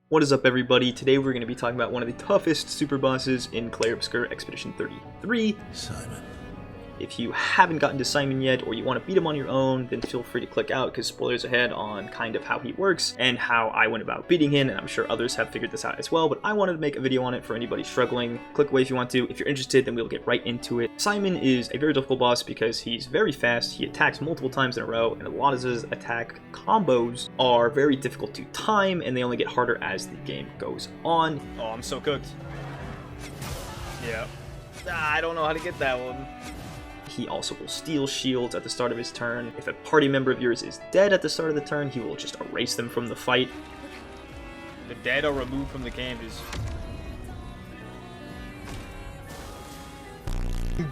What is up, everybody? Today we're going to be talking about one of the toughest super bosses in Clair Obscur Expedition 33. Simon. If you haven't gotten to Simon yet, or you want to beat him on your own, then feel free to click out, because spoilers ahead on kind of how he works and how I went about beating him, and I'm sure others have figured this out as well, but I wanted to make a video on it for anybody struggling. Click away if you want to. If you're interested, then we'll get right into it. Simon is a very difficult boss because he's very fast, he attacks multiple times in a row, and a lot of his attack combos are very difficult to time, and they only get harder as the game goes on. Oh, I'm so cooked. Yeah. I don't know how to get that one. He also will steal shields at the start of his turn. If a party member of yours is dead at the start of the turn, he will just erase them from the fight. The dead are removed from the canvas.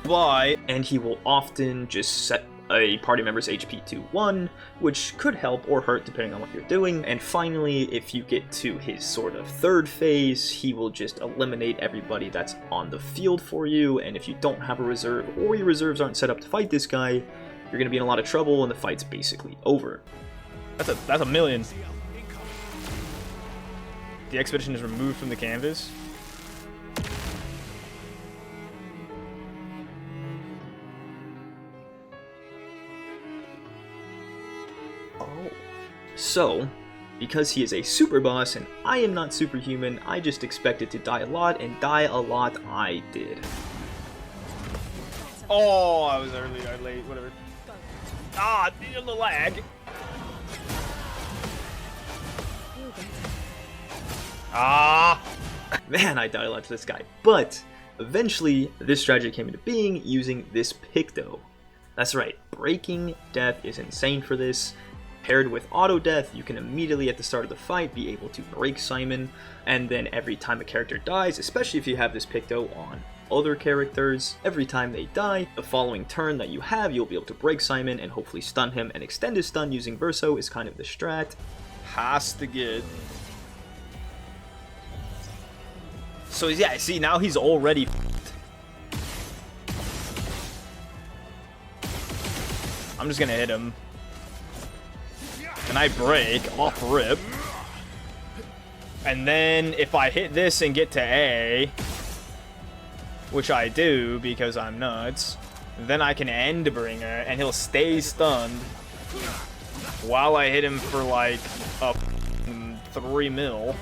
Bye. And he will often just set a party member's HP to 1, which could help or hurt depending on what you're doing. And finally, if you get to his sort of third phase, he will just eliminate everybody that's on the field for you. And if you don't have a reserve, or your reserves aren't set up to fight this guy, you're going to be in a lot of trouble and the fight's basically over. That's a million. The expedition is removed from the canvas. So, because he is a super boss and I am not superhuman, I just expected to die a lot, and die a lot I did. Oh, I was early or late, whatever. Ah, the lag. Ah! Man, I died a lot to this guy. But, eventually, this strategy came into being using this Picto. That's right, Breaking Death is insane for this. Paired with auto death, you can immediately at the start of the fight be able to break Simon, and then every time a character dies, especially if you have this Picto on other characters, every time they die, the following turn that you have, you'll be able to break Simon and hopefully stun him, and extend his stun using Verso is kind of the strat. Has to get. So yeah, see, now he's already I'm just gonna hit him. And I break off rip. And then if I hit this and get to A, which I do because I'm nuts, then I can end bringer and he'll stay stunned while I hit him for like a 3 mil.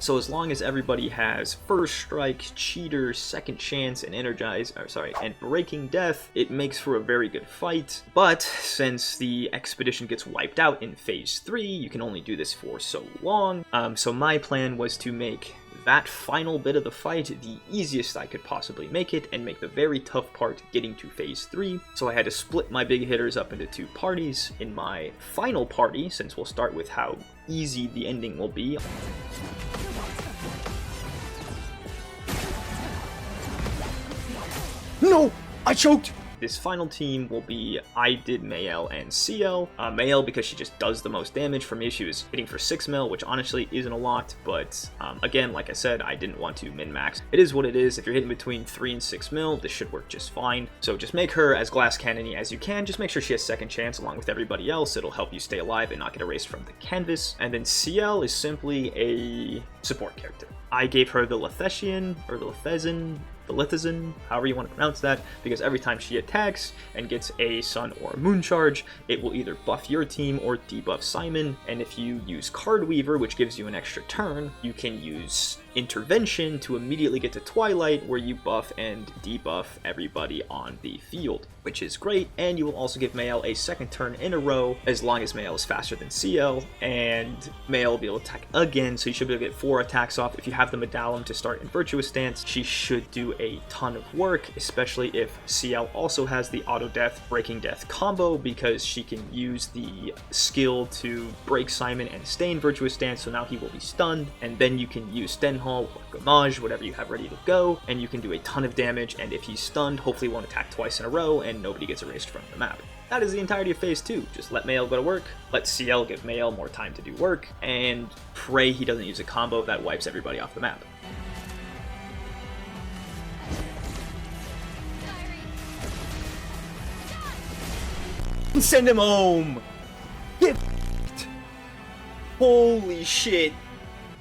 So as long as everybody has First Strike, Cheater, Second Chance, and and Breaking Death, it makes for a very good fight. But since the expedition gets wiped out in Phase 3, you can only do this for so long. So my plan was to make that final bit of the fight the easiest I could possibly make it, and make the very tough part getting to Phase 3. So I had to split my big hitters up into 2 parties. In my final party, since we'll start with how easy the ending will be, No! I choked! this final team will be I did Mayel and CL. Mayel because she just does the most damage. For me, she was hitting for 6 mil, which honestly isn't a lot, but again, like I said, I didn't want to min-max. It is what it is. If you're hitting between 3 and 6 mil, this should work just fine. So just make her as glass cannon-y as you can. Just make sure she has Second Chance along with everybody else. It'll help you stay alive and not get erased from the canvas. And then CL is simply a support character. I gave her the Lethesian, or the Lethezin, however you want to pronounce that, because every time she attacks and gets a Sun or Moon charge, it will either buff your team or debuff Simon. And if you use Card Weaver, which gives you an extra turn, you can use Intervention to immediately get to Twilight, where you buff and debuff everybody on the field, which is great. And you will also give Mayel a second turn in a row, as long as Mayel is faster than CL, and Mayel will be able to attack again, so you should be able to get 4 attacks off. If you have the Medallum to start in Virtuous Stance, she should do a ton of work, especially if CL also has the auto death breaking death combo, because she can use the skill to break Simon and stay in Virtuous Stance, so now he will be stunned, and then you can use Stenhall or Gamage, whatever you have ready to go, and you can do a ton of damage, and if he's stunned, hopefully won't attack twice in a row and nobody gets erased from the map. That is the entirety of Phase 2. Just let Mayel go to work, let CL give Mayel more time to do work, and pray he doesn't use a combo that wipes everybody off the map. Send him home! Get f***ed. Holy shit.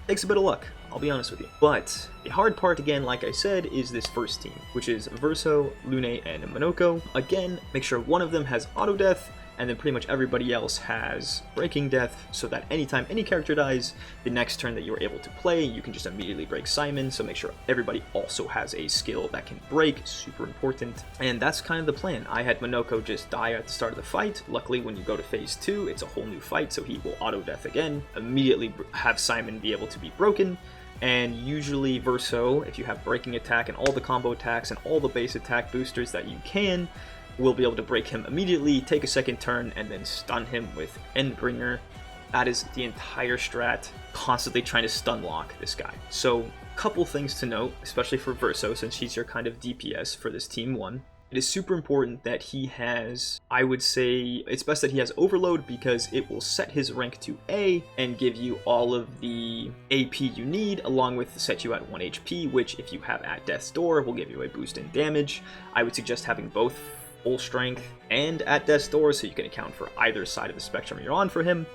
takes a bit of luck, I'll be honest with you. But the hard part, again, like I said, is this first team, which is Verso, Lune, and Monoko. Again, make sure one of them has auto death, and then pretty much everybody else has breaking death, so that anytime any character dies, the next turn that you are able to play, you can just immediately break Simon. So make sure everybody also has a skill that can break, super important. And that's kind of the plan. I had Monoko just die at the start of the fight. Luckily, when you go to phase 2, it's a whole new fight, so he will auto death again, immediately have Simon be able to be broken. And usually Verso, if you have breaking attack and all the combo attacks and all the base attack boosters that you can, will be able to break him immediately, take a second turn, and then stun him with Endbringer. That is the entire strat, constantly trying to stun lock this guy. So, couple things to note, especially for Verso, since he's your kind of DPS for this Team 1. It is super important that he has, I would say, it's best that he has Overload, because it will set his rank to A and give you all of the AP you need, along with set you at 1 HP, which if you have at Death's Door will give you a boost in damage. I would suggest having both full strength and at Death's Door, so you can account for either side of the spectrum you're on for him.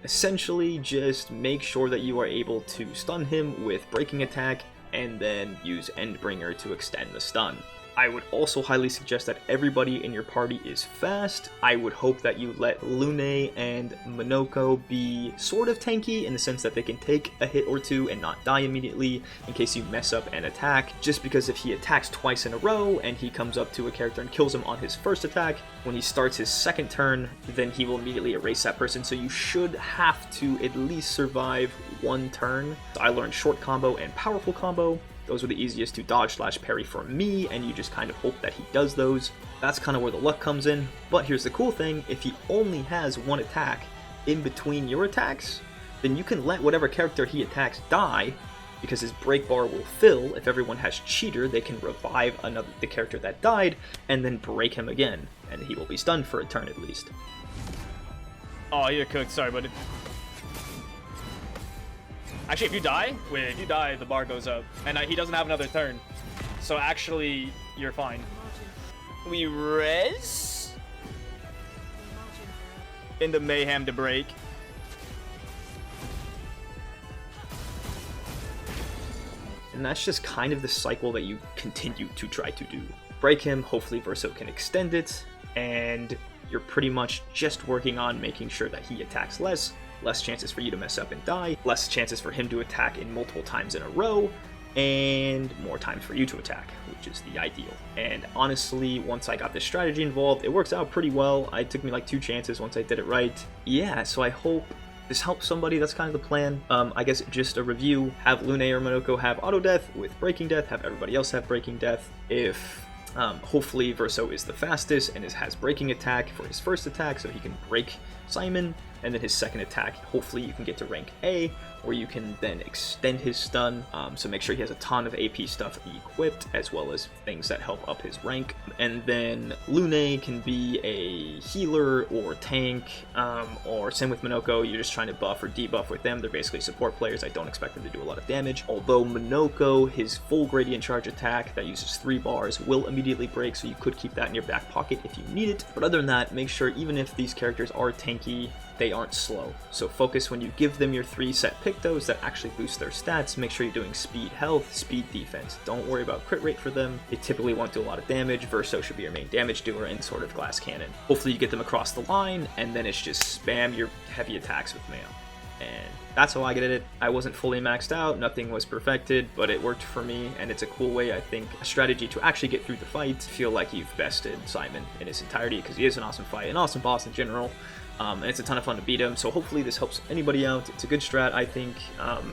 Essentially, just make sure that you are able to stun him with breaking attack, and then use Endbringer to extend the stun. I would also highly suggest that everybody in your party is fast. I would hope that you let Lune and Monoko be sort of tanky, in the sense that they can take a hit or two and not die immediately in case you mess up an attack. Just because if he attacks twice in a row and he comes up to a character and kills him on his first attack, when he starts his second turn, then he will immediately erase that person. So you should have to at least survive one turn. I learned short combo and powerful combo. Those were the easiest to dodge/parry for me, and you just kind of hope that he does those. That's kind of where the luck comes in. But here's the cool thing, if he only has one attack in between your attacks, then you can let whatever character he attacks die, because his break bar will fill. If everyone has Cheater, they can revive the character that died, and then break him again, and he will be stunned for a turn at least. Oh, you're cooked, sorry, buddy. Actually, if you die, the bar goes up. And he doesn't have another turn. So actually, you're fine. We res? Into Mayhem to break. And that's just kind of the cycle that you continue to try to do. Break him, hopefully Verso can extend it, and you're pretty much just working on making sure that he attacks less chances for you to mess up and die, less chances for him to attack in multiple times in a row, and more times for you to attack, which is the ideal. And honestly, once I got this strategy involved, it works out pretty well. It took me like 2 chances once I did it right. Yeah, so I hope this helps somebody. That's kind of the plan. I guess just a review, have Lune or Monoko have auto death with breaking death, have everybody else have breaking death. If hopefully Verso is the fastest and has breaking attack for his first attack, so he can break Simon, and then his second attack, hopefully you can get to rank A, where you can then extend his stun. So make sure he has a ton of AP stuff equipped, as well as things that help up his rank. And then Lune can be a healer or tank, or same with Monoko, you're just trying to buff or debuff with them. They're basically support players. I don't expect them to do a lot of damage. Although Monoko, his full gradient charge attack that uses 3 bars will immediately break, so you could keep that in your back pocket if you need it. But other than that, make sure even if these characters are tanky, they aren't slow. So focus when you give them your 3 set pictos that actually boost their stats. Make sure you're doing speed health, speed defense. Don't worry about crit rate for them. They typically won't do a lot of damage. Verso should be your main damage doer and sort of glass cannon. Hopefully you get them across the line, and then it's just spam your heavy attacks with mail. And that's how I get it. I wasn't fully maxed out, nothing was perfected, but it worked for me, and it's a cool way, I think, a strategy to actually get through the fight. Feel like you've bested Simon in his entirety, because he is an awesome fight, an awesome boss in general. And it's a ton of fun to beat him, so hopefully this helps anybody out. It's a good strat, I think.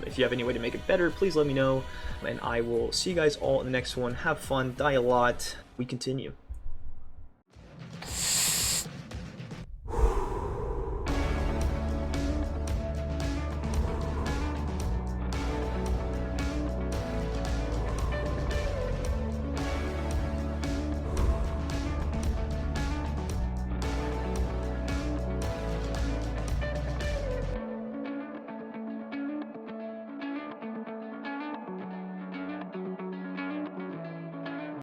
If you have any way to make it better, please let me know, and I will see you guys all in the next one. Have fun, die a lot, we continue.